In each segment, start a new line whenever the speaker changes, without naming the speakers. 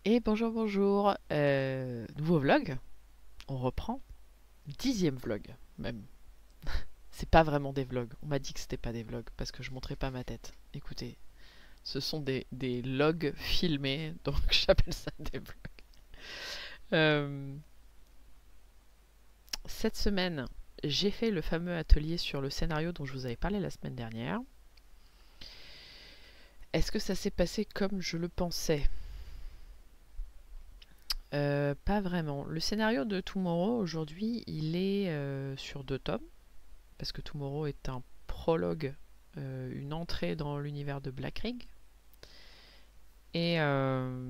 Et bonjour, bonjour. Nouveau vlog. On reprend. 10e vlog, même. C'est pas vraiment des vlogs. On m'a dit que c'était pas des vlogs parce que je montrais pas ma tête. Écoutez, ce sont des logs filmés, donc j'appelle ça des vlogs. Euh, cette semaine, j'ai fait le fameux atelier sur le scénario dont je vous avais parlé la semaine dernière. Est-ce que ça s'est passé comme je le pensais? Pas vraiment. Le scénario de Tomorrow, aujourd'hui, il est sur 2 tomes, parce que Tomorrow est un prologue, une entrée dans l'univers de Black Ring. Et, euh,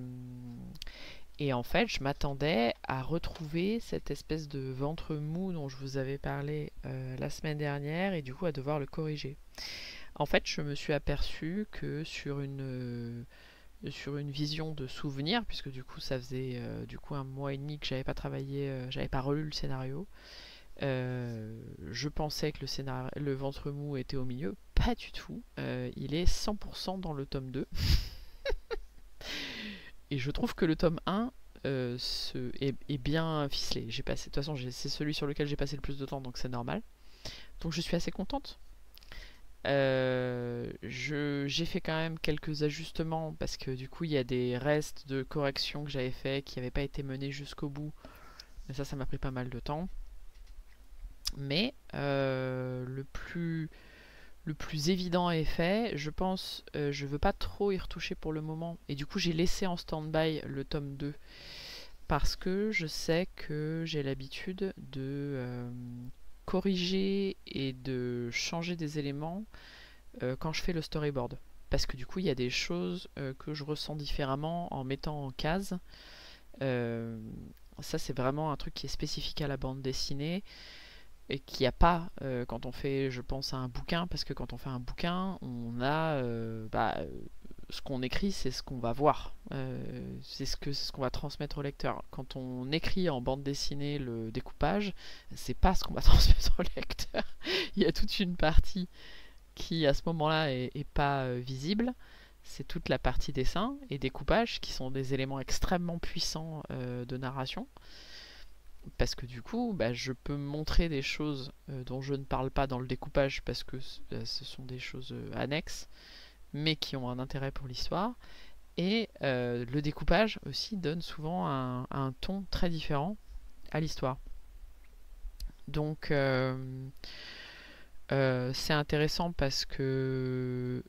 et en fait, je m'attendais à retrouver cette espèce de ventre mou dont je vous avais parlé la semaine dernière, et du coup à devoir le corriger. En fait, je me suis aperçu que sur une vision de souvenir, puisque du coup ça faisait du coup 1 mois et demi que j'avais pas travaillé, j'avais pas relu le scénario. Je pensais que le ventre mou était au milieu, pas du tout. Il est 100% dans le tome 2. Et je trouve que le tome 1 est bien ficelé. De toute façon, c'est celui sur lequel j'ai passé le plus de temps, donc c'est normal. Donc je suis assez contente. J'ai fait quand même quelques ajustements parce que du coup il y a des restes de corrections que j'avais fait qui n'avaient pas été menés jusqu'au bout. Mais ça m'a pris pas mal de temps. Mais le plus évident est fait. Je pense, je veux pas trop y retoucher pour le moment. Et du coup j'ai laissé en stand-by le tome 2 parce que je sais que j'ai l'habitude de corriger et de changer des éléments quand je fais le storyboard. Parce que du coup, il y a des choses que je ressens différemment en mettant en case. Euh, Ça, c'est vraiment un truc qui est spécifique à la bande dessinée et qu'il n'y a pas quand on fait, je pense, à un bouquin. Parce que quand on fait un bouquin, on a ce qu'on écrit, c'est ce qu'on va voir. C'est ce qu'on va transmettre au lecteur. Quand on écrit en bande dessinée le découpage, c'est pas ce qu'on va transmettre au lecteur. Il y a toute une partie qui à ce moment-là est pas visible. C'est toute la partie dessin et découpage qui sont des éléments extrêmement puissants de narration. Parce que du coup, bah, je peux montrer des choses dont je ne parle pas dans le découpage parce que ce sont des choses annexes, mais qui ont un intérêt pour l'histoire. Et le découpage aussi donne souvent un ton très différent à l'histoire. Donc c'est intéressant parce que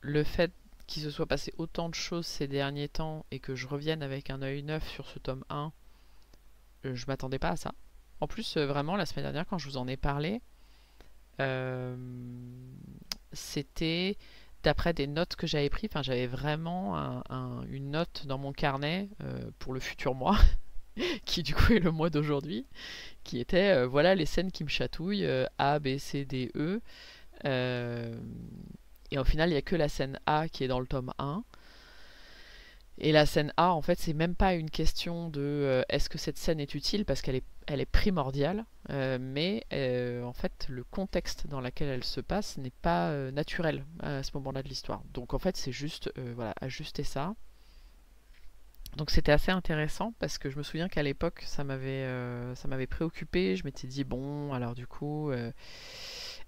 le fait qu'il se soit passé autant de choses ces derniers temps et que je revienne avec un œil neuf sur ce tome 1, je m'attendais pas à ça. En plus, vraiment, la semaine dernière, quand je vous en ai parlé, euh, c'était d'après des notes que j'avais prises. Enfin, j'avais vraiment une note dans mon carnet pour le futur mois, qui du coup est le mois d'aujourd'hui, qui était voilà les scènes qui me chatouillent, A, B, C, D, E. Euh, et au final, il n'y a que la scène A qui est dans le tome 1. Et la scène A, en fait, c'est même pas une question de est-ce que cette scène est utile parce elle est primordiale, mais en fait, le contexte dans lequel elle se passe n'est pas naturel à ce moment-là de l'histoire. Donc en fait, c'est juste voilà, ajuster ça. Donc c'était assez intéressant parce que je me souviens qu'à l'époque, ça m'avait préoccupé. Je m'étais dit bon, alors du coup,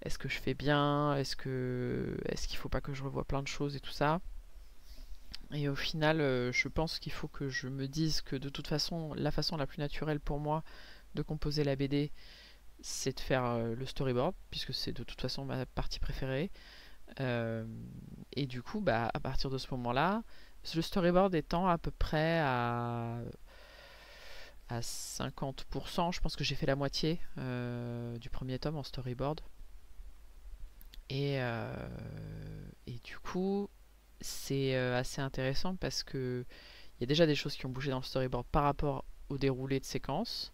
est-ce que je fais bien? Est-ce qu'il faut pas que je revoie plein de choses et tout ça? Et au final, je pense qu'il faut que je me dise que de toute façon, la façon la plus naturelle pour moi de composer la BD, c'est de faire le storyboard, puisque c'est de toute façon ma partie préférée. Euh, et du coup, bah, à partir de ce moment-là, le storyboard étant à peu près à 50%, je pense que j'ai fait la moitié du premier tome en storyboard. Et, euh, et du coup, c'est assez intéressant parce que il y a déjà des choses qui ont bougé dans le storyboard par rapport au déroulé de séquence.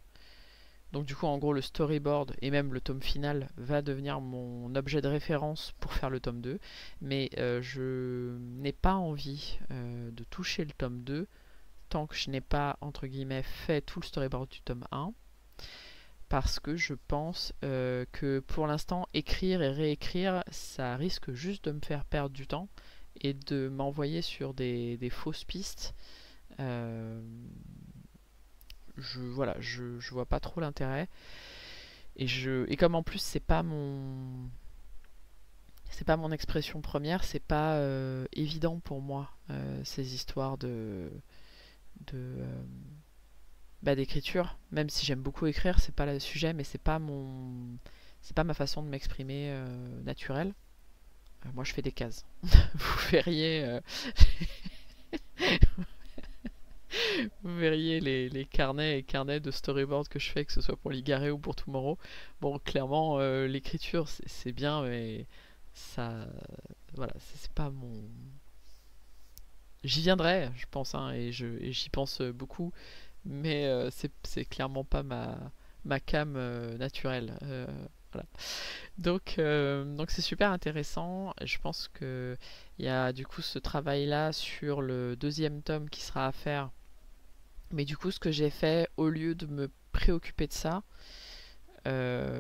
Donc du coup, en gros, le storyboard et même le tome final va devenir mon objet de référence pour faire le tome 2. Mais je n'ai pas envie de toucher le tome 2 tant que je n'ai pas, entre guillemets, fait tout le storyboard du tome 1. parce que je pense que pour l'instant, écrire et réécrire, ça risque juste de me faire perdre du temps et de m'envoyer sur des fausses pistes. Euh, voilà, je vois pas trop l'intérêt. Et comme en plus c'est pas mon expression première, c'est pas évident pour moi ces histoires de d'écriture. Même si j'aime beaucoup écrire, c'est pas le sujet, mais c'est pas ma façon de m'exprimer naturelle. Moi, je fais des cases. Vous verriez, vous verriez les carnets et carnets de storyboard que je fais, que ce soit pour Ligaré ou pour Tomorrow. Bon, clairement, l'écriture, c'est bien, mais ça, voilà, c'est pas mon. J'y viendrai, je pense, hein, et j'y pense beaucoup, mais c'est clairement pas ma came naturelle. Voilà. Donc c'est super intéressant. Je pense que il y a du coup ce travail-là sur le deuxième tome qui sera à faire. Mais du coup, ce que j'ai fait, au lieu de me préoccuper de ça, euh,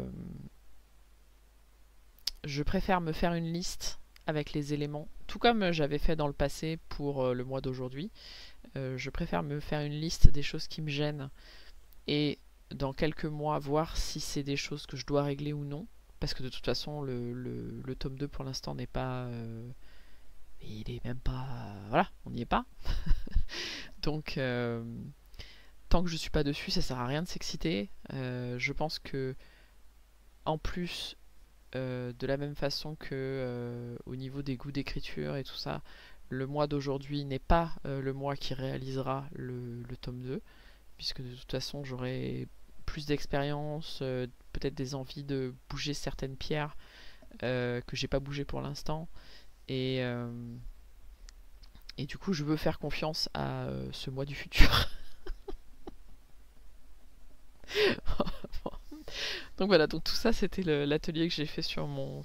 je préfère me faire une liste avec les éléments, tout comme j'avais fait dans le passé pour le mois d'aujourd'hui. Je préfère me faire une liste des choses qui me gênent et dans quelques mois voir si c'est des choses que je dois régler ou non. Parce que de toute façon, le tome 2 pour l'instant n'est pas. Il est même pas. Voilà, on n'y est pas. Donc, tant que je suis pas dessus, ça sert à rien de s'exciter. Je pense que, en plus, de la même façon que au niveau des goûts d'écriture et tout ça, le mois d'aujourd'hui n'est pas le mois qui réalisera le tome 2, puisque de toute façon j'aurai plus d'expérience, peut-être des envies de bouger certaines pierres que j'ai pas bougé pour l'instant, et, euh, et du coup je veux faire confiance à ce mois du futur. Donc voilà, donc tout ça c'était l'atelier que j'ai fait sur mon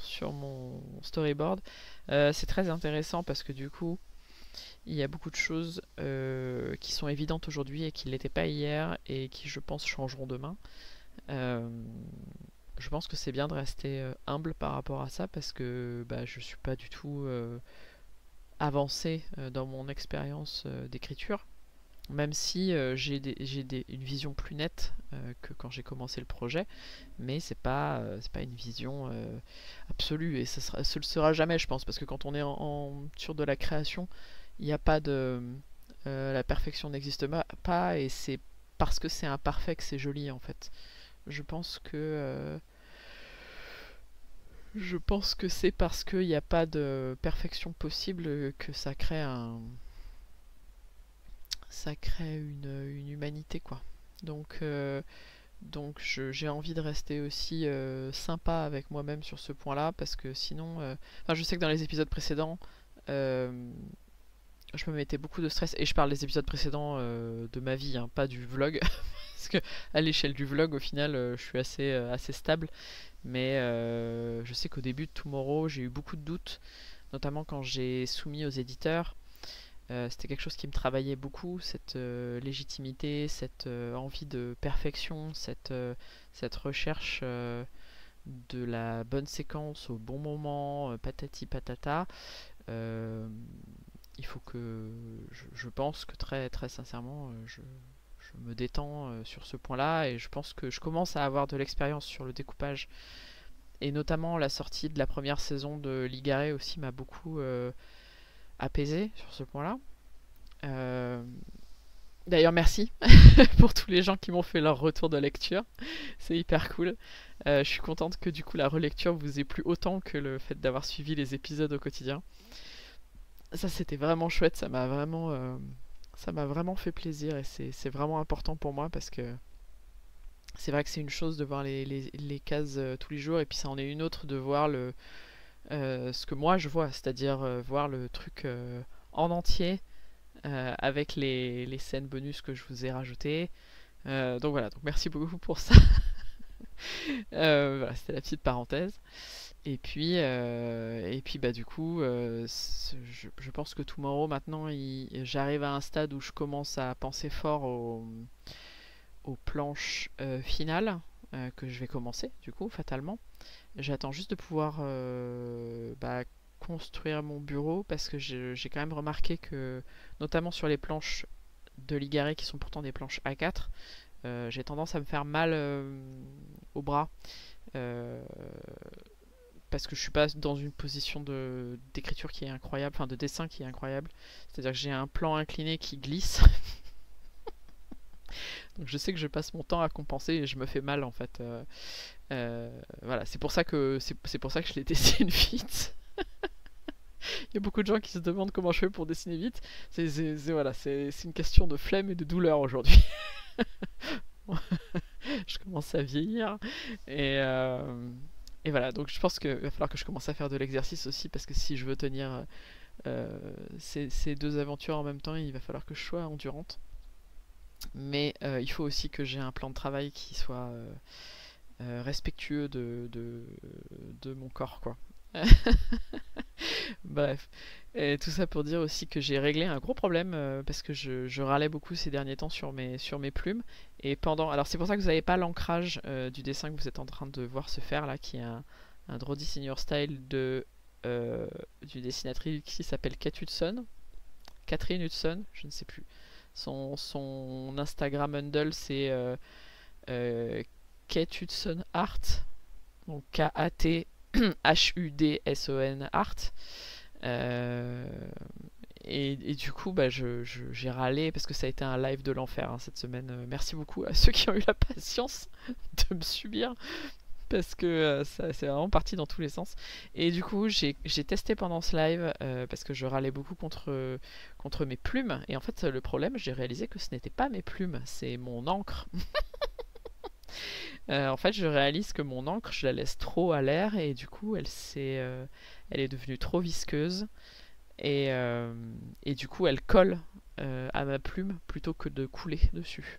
storyboard. C'est très intéressant parce que du coup il y a beaucoup de choses qui sont évidentes aujourd'hui et qui ne l'étaient pas hier et qui je pense changeront demain. Euh, je pense que c'est bien de rester humble par rapport à ça parce que bah, je suis pas du tout avancé dans mon expérience d'écriture. Même si j'ai une vision plus nette que quand j'ai commencé le projet, mais c'est pas une vision absolue et ce le sera jamais, je pense, parce que quand on est sur de la création, il n'y a pas de la perfection n'existe pas et c'est parce que c'est imparfait que c'est joli en fait. Je pense que c'est parce qu'il n'y a pas de perfection possible que ça crée une humanité quoi. Donc, j'ai envie de rester aussi sympa avec moi-même sur ce point-là parce que sinon, enfin, je sais que dans les épisodes précédents, euh, je me mettais beaucoup de stress et je parle des épisodes précédents de ma vie, hein, pas du vlog, parce que à l'échelle du vlog, au final, je suis assez stable. Mais je sais qu'au début de Tomorrow, j'ai eu beaucoup de doutes, notamment quand j'ai soumis aux éditeurs. C'était quelque chose qui me travaillait beaucoup, cette légitimité, cette envie de perfection, cette recherche de la bonne séquence au bon moment, patati patata. Euh, il faut que je pense que très très sincèrement, je me détends sur ce point-là et je pense que je commence à avoir de l'expérience sur le découpage et notamment la sortie de la première saison de Ligaré aussi m'a beaucoup apaisé sur ce point-là. Euh, D'ailleurs, merci pour tous les gens qui m'ont fait leur retour de lecture. C'est hyper cool. Je suis contente que du coup la relecture vous ait plu autant que le fait d'avoir suivi les épisodes au quotidien. Ça, c'était vraiment chouette. Ça m'a vraiment fait plaisir et c'est vraiment important pour moi parce que c'est vrai que c'est une chose de voir les cases tous les jours et puis ça en est une autre de voir ce que moi je vois, c'est-à-dire voir le truc en entier avec les scènes bonus que je vous ai rajoutées. Donc voilà, donc merci beaucoup pour ça. Voilà, c'était la petite parenthèse. Et puis bah du coup, je pense que Tomorrow maintenant, j'arrive à un stade où je commence à penser fort aux planches finales. que je vais commencer, du coup, fatalement. J'attends juste de pouvoir construire mon bureau parce que j'ai quand même remarqué que, notamment sur les planches de Ligaré qui sont pourtant des planches A4, j'ai tendance à me faire mal au bras euh, parce que je suis pas dans une position d'écriture qui est incroyable, enfin de dessin qui est incroyable. C'est-à-dire que j'ai un plan incliné qui glisse. Donc je sais que je passe mon temps à compenser et je me fais mal en fait. Voilà, c'est pour ça que je les dessine vite. Il y a beaucoup de gens qui se demandent comment je fais pour dessiner vite. Voilà, c'est une question de flemme et de douleur aujourd'hui. Je commence à vieillir et, euh, et voilà. Donc je pense qu'il va falloir que je commence à faire de l'exercice aussi parce que si je veux tenir ces deux aventures en même temps, il va falloir que je sois endurante. Mais il faut aussi que j'ai un plan de travail qui soit respectueux de mon corps, quoi. Bref. Et tout ça pour dire aussi que j'ai réglé un gros problème parce que je râlais beaucoup ces derniers temps sur mes plumes. Et pendant. Alors, c'est pour ça que vous n'avez pas l'ancrage du dessin que vous êtes en train de voir se faire là, qui est un Draw Senior Style d'une dessinatrice qui s'appelle Kate Hudson. Catherine Hudson, je ne sais plus. Son Instagram handle c'est Kate Hudson Art, donc K-A-T-H-U-D-S-O-N Art. Euh, et du coup, j'ai râlé parce que ça a été un live de l'enfer hein, cette semaine. Merci beaucoup à ceux qui ont eu la patience de me subir parce que ça c'est vraiment parti dans tous les sens. Et du coup, j'ai testé pendant ce live parce que je râlais beaucoup contre mes plumes. Et en fait, le problème, j'ai réalisé que ce n'était pas mes plumes, c'est mon encre. En fait, je réalise que mon encre, je la laisse trop à l'air et du coup, elle est devenue trop visqueuse et du coup, elle colle à ma plume plutôt que de couler dessus.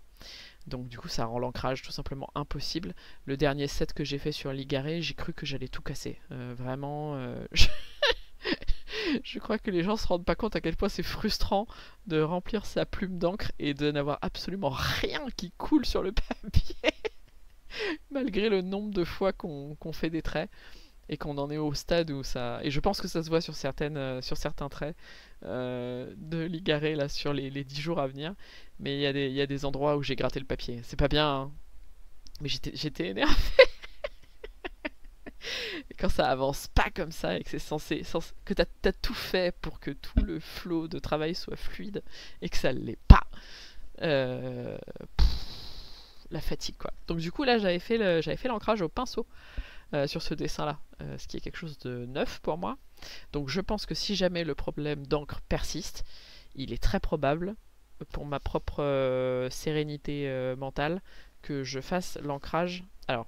Donc du coup, ça rend l'ancrage tout simplement impossible. Le dernier set que j'ai fait sur Ligaré, j'ai cru que j'allais tout casser. Vraiment, je crois que les gens se rendent pas compte à quel point c'est frustrant de remplir sa plume d'encre et de n'avoir absolument rien qui coule sur le papier. Malgré le nombre de fois qu'on fait des traits et qu'on en est au stade où ça. Et je pense que ça se voit sur sur certains traits de Ligaré là sur les 10 jours à venir. Mais il y a des endroits où j'ai gratté le papier. C'est pas bien, hein. Mais j'étais énervé. Et quand ça avance pas comme ça et que c'est que t'as tout fait pour que tout le flow de travail soit fluide et que ça l'est pas. Euh, la fatigue quoi. Donc du coup là j'avais fait l'ancrage au pinceau sur ce dessin là, ce qui est quelque chose de neuf pour moi. Donc je pense que si jamais le problème d'encre persiste, il est très probable pour ma propre sérénité mentale que je fasse l'ancrage. Alors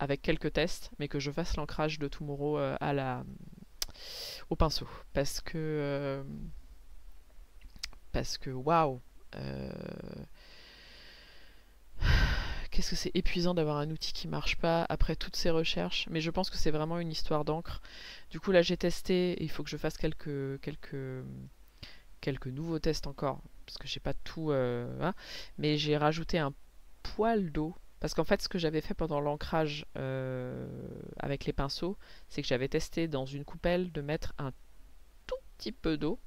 avec quelques tests, mais que je fasse l'ancrage de Tomorrow au pinceau. Parce que waouh, euh, qu'est-ce que c'est épuisant d'avoir un outil qui marche pas après toutes ces recherches. Mais je pense que c'est vraiment une histoire d'encre. Du coup là j'ai testé, il faut que je fasse quelques nouveaux tests encore, parce que j'ai pas tout, hein. Mais j'ai rajouté un poil d'eau. Parce qu'en fait, ce que j'avais fait pendant l'ancrage avec les pinceaux, c'est que j'avais testé dans une coupelle de mettre un tout petit peu d'eau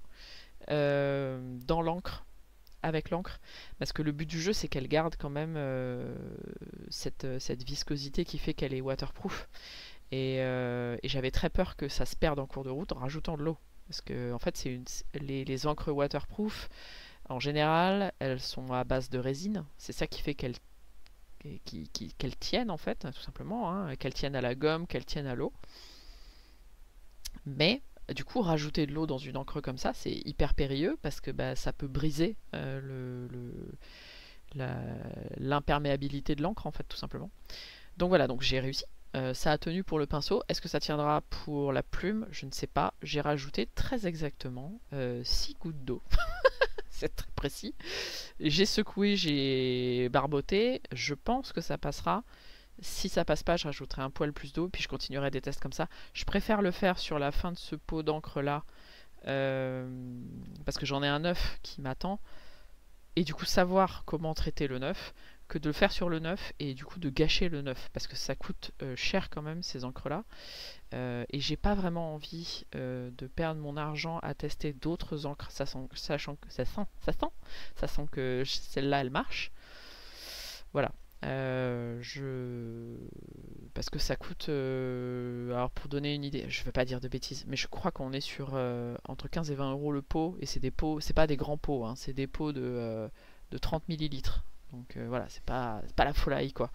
dans l'encre, avec l'encre. Parce que le but du jeu, c'est qu'elle garde quand même cette viscosité qui fait qu'elle est waterproof. Et j'avais très peur que ça se perde en cours de route en rajoutant de l'eau. Parce que en fait, les encres waterproof, en général, elles sont à base de résine. C'est ça qui fait qu'elles tiennent en fait, tout simplement, hein, qu'elles tiennent à la gomme, qu'elles tiennent à l'eau. Mais du coup, rajouter de l'eau dans une encre comme ça, c'est hyper périlleux parce que ça peut briser l'imperméabilité de l'encre en fait, tout simplement. Donc voilà, donc j'ai réussi. Ça a tenu pour le pinceau. Est-ce que ça tiendra pour la plume? Je ne sais pas. J'ai rajouté très exactement 6 gouttes d'eau. C'est très précis. J'ai secoué, j'ai barboté. Je pense que ça passera. Si ça passe pas, je rajouterai un poil plus d'eau, puis je continuerai des tests comme ça. Je préfère le faire sur la fin de ce pot d'encre là, parce que j'en ai un neuf qui m'attend. Et du coup, savoir comment traiter le neuf, que de le faire sur le neuf et du coup de gâcher le neuf parce que ça coûte cher quand même ces encres là et j'ai pas vraiment envie de perdre mon argent à tester d'autres encres sachant que ça sent que celle-là elle marche. Voilà. Parce que ça coûte alors pour donner une idée, je veux pas dire de bêtises, mais je crois qu'on est sur entre 15 et 20 euros le pot, et c'est des pots, c'est pas des grands pots, hein, c'est des pots de 30 millilitres. Donc voilà, c'est pas la folie quoi.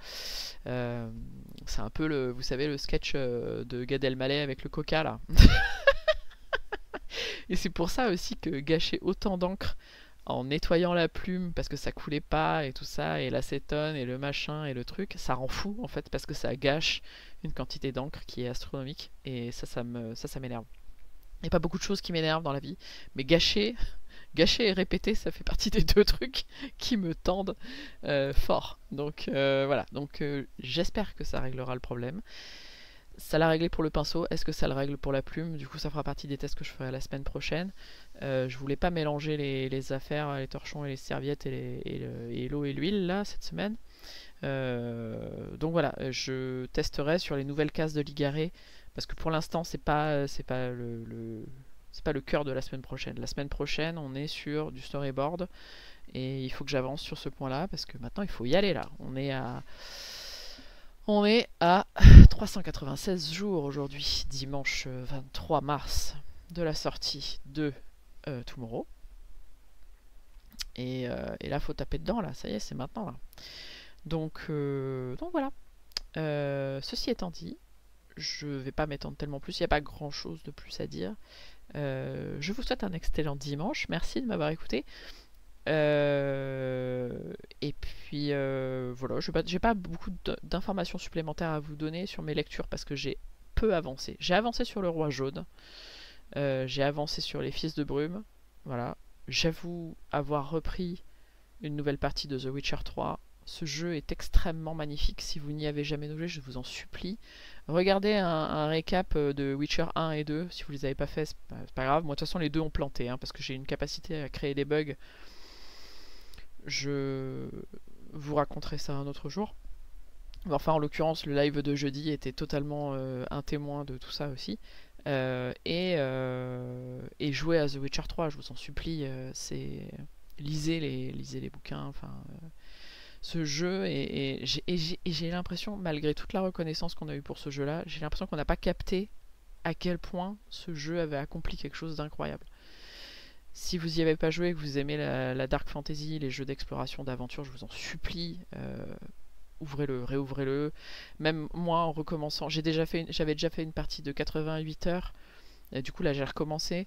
C'est un peu le, vous savez, le sketch de Gad Elmaleh avec le coca là. Et c'est pour ça aussi que gâcher autant d'encre en nettoyant la plume parce que ça coulait pas et tout ça, et l'acétone et le machin et le truc, ça rend fou en fait parce que ça gâche une quantité d'encre qui est astronomique, et ça m'énerve. Il n'y a pas beaucoup de choses qui m'énervent dans la vie, mais gâcher et répéter, ça fait partie des deux trucs qui me tendent fort. Donc voilà, donc j'espère que ça réglera le problème. Ça l'a réglé pour le pinceau, est-ce que ça le règle pour la plume? Du coup ça fera partie des tests que je ferai la semaine prochaine. Je voulais pas mélanger les affaires, les torchons et les serviettes et l'eau et l'huile là cette semaine. Donc voilà, je testerai sur les nouvelles cases de Ligaré parce que pour l'instant c'est pas le cœur de la semaine prochaine. La semaine prochaine on est sur du storyboard et il faut que j'avance sur ce point là parce que maintenant il faut y aller là. On est à 396 jours aujourd'hui, dimanche 23 mars, de la sortie de Tomorrow. Et là, faut taper dedans, là, ça y est, c'est maintenant, là. Donc voilà. Ceci étant dit, je vais pas m'étendre tellement plus, il n'y a pas grand chose de plus à dire. Je vous souhaite un excellent dimanche, merci de m'avoir écouté. Et puis voilà, j'ai pas beaucoup d'informations supplémentaires à vous donner sur mes lectures parce que j'ai peu avancé. J'ai avancé sur le Roi Jaune, j'ai avancé sur les Fils de Brume, voilà. J'avoue avoir repris une nouvelle partie de The Witcher 3. Ce jeu est extrêmement magnifique. Si vous n'y avez jamais joué, je vous en supplie. Regardez un récap de Witcher 1 et 2. Si vous les avez pas fait, c'est pas grave. Moi, de toute façon, les deux ont planté, hein, parce que j'ai une capacité à créer des bugs. Je vous raconterai ça un autre jour. Enfin, en l'occurrence, le live de jeudi était totalement un témoin de tout ça aussi. Et jouer à The Witcher 3, je vous en supplie, lisez les bouquins, enfin ce jeu, et j'ai l'impression, malgré toute la reconnaissance qu'on a eue pour ce jeu-là, j'ai l'impression qu'on n'a pas capté à quel point ce jeu avait accompli quelque chose d'incroyable. Si vous y avez pas joué, que vous aimez la dark fantasy, les jeux d'exploration, d'aventure, je vous en supplie, ouvrez-le, réouvrez-le. Même moi, en recommençant, j'avais déjà fait une partie de 88 heures. Et du coup, là, j'ai recommencé.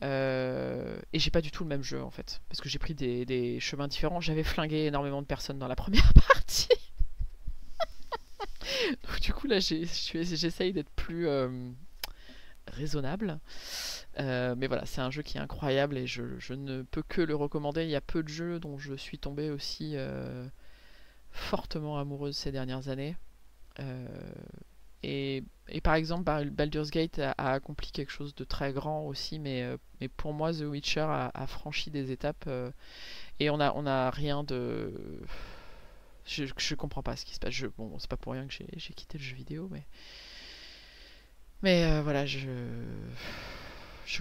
Et j'ai pas du tout le même jeu, en fait. Parce que j'ai pris des chemins différents. J'avais flingué énormément de personnes dans la première partie. Donc, du coup, là, j'essaye d'être plus raisonnable. Mais voilà, c'est un jeu qui est incroyable et je ne peux que le recommander. Il y a peu de jeux dont je suis tombée aussi fortement amoureuse ces dernières années. Et par exemple, Baldur's Gate a accompli quelque chose de très grand aussi, mais pour moi, The Witcher a franchi des étapes et on a rien de... Je comprends pas ce qui se passe. Bon, c'est pas pour rien que j'ai quitté le jeu vidéo, mais voilà, je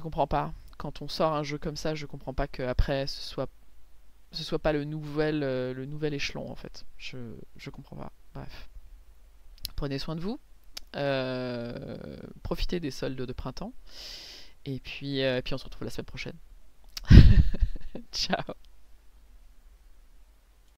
comprends pas. Quand on sort un jeu comme ça, je comprends pas qu'après ce soit pas le nouvel échelon en fait. Je comprends pas. Bref. Prenez soin de vous. Profitez des soldes de printemps. Et puis on se retrouve la semaine prochaine. Ciao.